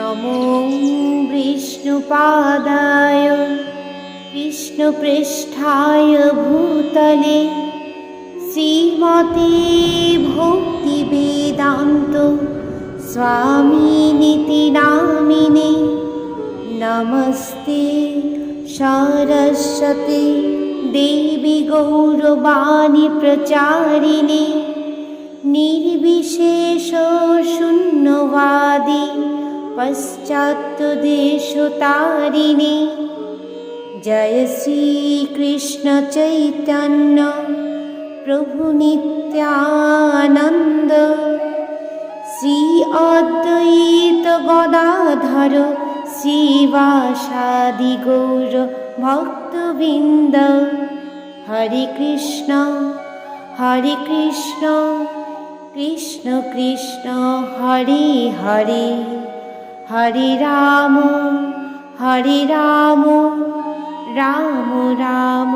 नमो विष्णुपादाय कृष्णपृष्ठाय भूतले श्रीमते भक्तिवेदान्त स्वामिनिति नामिने नमस्ते सरस्वती देवी गौरवाणी प्रचारिणे निर्विशेष शून्यवादी पश्चात्देशतारिणे जय श्री कृष्ण चैतन्य प्रभु नित्यानंद श्री अद्वैत गदाधर श्रीवासादि गौर भक्तवृंद हरे कृष्ण कृष्ण कृष्ण हरे हरे हरे राम राम राम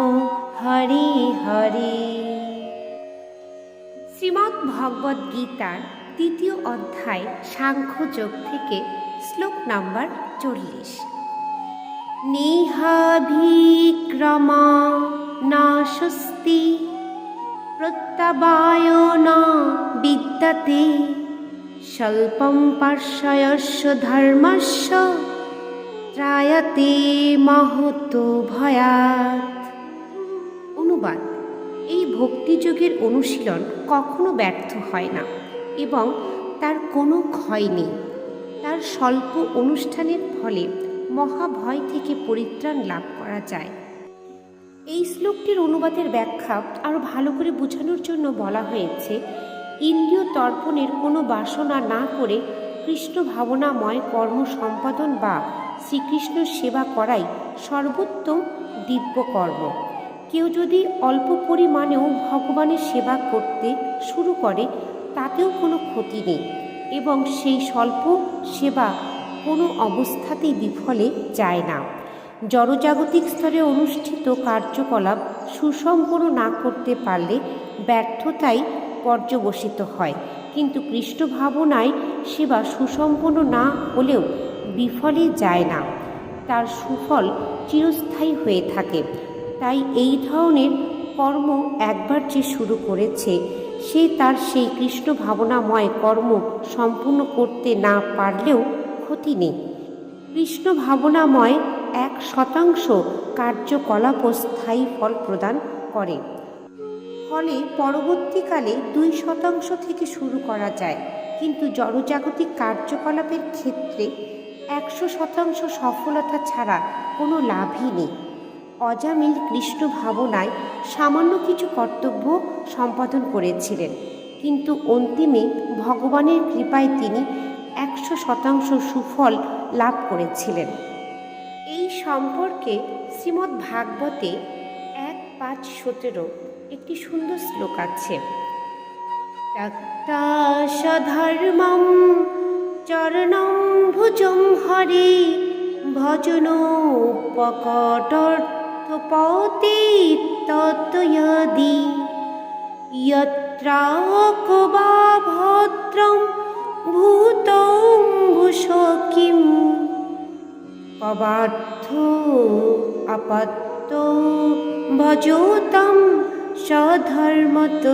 हरे हरे। শ্রীমদ্ ভগবদ গীতার দ্বিতীয় অধ্যায় সাংখ্যযোগ থেকে শ্লোক নাম্বার 40। নেহাভিক্রমা নাশস্তি প্রত্যবায় ন বিদ্যতে স্বল্পম পার্শ্বয়স্য ধর্মস্য ত্রায়তে মহতো ভয়াৎ। অনুবাদ: এই ভক্তিযোগের অনুশীলন কখনো ব্যর্থ হয় না এবং তার কোনো ক্ষয় নেই। তার স্বল্প অনুষ্ঠানের ফলে মহাভয় থেকে পরিত্রাণ লাভ করা যায়। এই শ্লোকটির অনুবাদের ব্যাখ্যা আরও ভালো করে বোঝানোর জন্য বলা হয়েছে, ইন্দ্রিয় তর্পণের কোনো বাসনা না করে কৃষ্ণ ভাবনাময় কর্ম সম্পাদন বা শ্রীকৃষ্ণ সেবা করাই সর্বোত্তম দিব্য কর্ম। কেউ যদি অল্প পরিমাণেও ভগবানের সেবা করতে শুরু করে তাতেও কোনো ক্ষতি নেই এবং সেই স্বল্প সেবা কোনো অবস্থাতেই বিফলে যায় না। জড়জাগতিক স্তরে অনুষ্ঠিত কার্যকলাপ সুসম্পন্ন না করতে পারলে ব্যর্থতাই পর্যবসিত হয়, কিন্তু কৃষ্ণ ভাবনায় সেবা সুসম্পন্ন না হলেও বিফলে যায় না, তার সুফল চিরস্থায়ী হয়ে থাকে। তাই এই ধরনের কর্ম একবার যে শুরু করেছে সে তার সেই কৃষ্ণ ভাবনাময় কর্ম সম্পূর্ণ করতে না পারলেও ক্ষতি নেই। কৃষ্ণ ভাবনাময় 1% কার্যকলাপও স্থায়ী ফল প্রদান করে, ফলে পরবর্তীকালে 2% থেকে শুরু করা যায়, কিন্তু জড়জাগতিক কার্যকলাপের ক্ষেত্রে 100% সফলতা ছাড়া কোনো লাভই নেই। অজামিল কৃষ্ণ ভাবনায় সামান্য কিছু কর্তব্য সম্পাদন করেছিলেন, কিন্তু অন্তিমে ভগবানের কৃপায় তিনি 100% সুফল লাভ করেছিলেন। এই সম্পর্কে শ্রীমদ্ ভাগবতে 1.5-17 একটি সুন্দর শ্লোক আছে। ত্যক্তা-সধর্মং চরণং ভুজং হরে ভজনোপকটর্থপতে তত্ত্বয়দি যত্রাক বা ভদ্রং ভূতং ভূষকিম পবার্থ আপত্ত ভজতাম সধর্মত।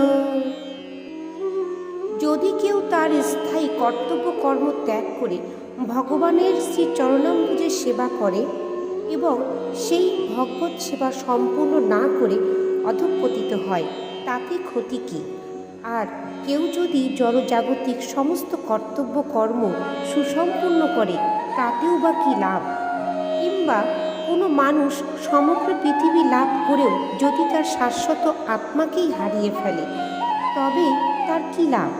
যদি কেউ তার স্থায়ী কর্তব্য কর্ম ত্যাগ করে ভগবানের শ্রী চরণাম্বুজের সেবা করে এবং সেই ভগবত সেবা সম্পূর্ণ না করে অধঃপতিত হয়, তাতে ক্ষতি কী? আর কেউ যদি জড়জাগতিক সমস্ত কর্তব্য কর্ম সুসম্পূর্ণ করে তাতেও বা কী লাভ? কিংবা কোনো মানুষ সমগ্র পৃথিবী লাভ করেও যদি তার শাশ্বত আত্মাকেই হারিয়ে ফেলে তবে তার কী লাভ?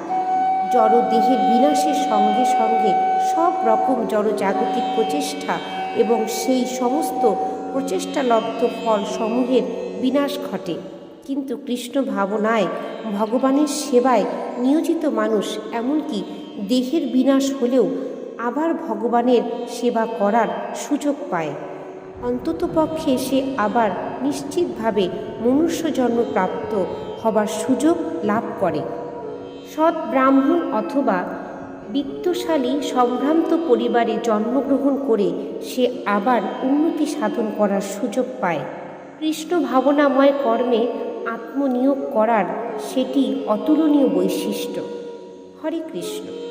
জড়দেহের বিনাশের সঙ্গে সঙ্গে সব রকম জড়জাগতিক প্রচেষ্টা এবং সেই সমস্ত প্রচেষ্টালব্ধ ফল সমূহের বিনাশ ঘটে, কিন্তু কৃষ্ণ ভাবনায় ভগবানের সেবায় নিয়োজিত মানুষ এমনকি দেহের বিনাশ হলেও আবার ভগবানের সেবা করার সুযোগ পায়। অন্ততপক্ষে সে আবার নিশ্চিতভাবে মনুষ্যজন্ম প্রাপ্ত হবার সুযোগ লাভ করে। সৎ ব্রাহ্মণ অথবা বিত্তশালী সম্ভ্রান্ত পরিবারে জন্মগ্রহণ করে সে আবার উন্নতি সাধন করার সুযোগ পায়। কৃষ্ণ ভাবনাময় কর্মে আত্মনিয়োগ করার সেটি অতুলনীয় বৈশিষ্ট্য। হরে কৃষ্ণ।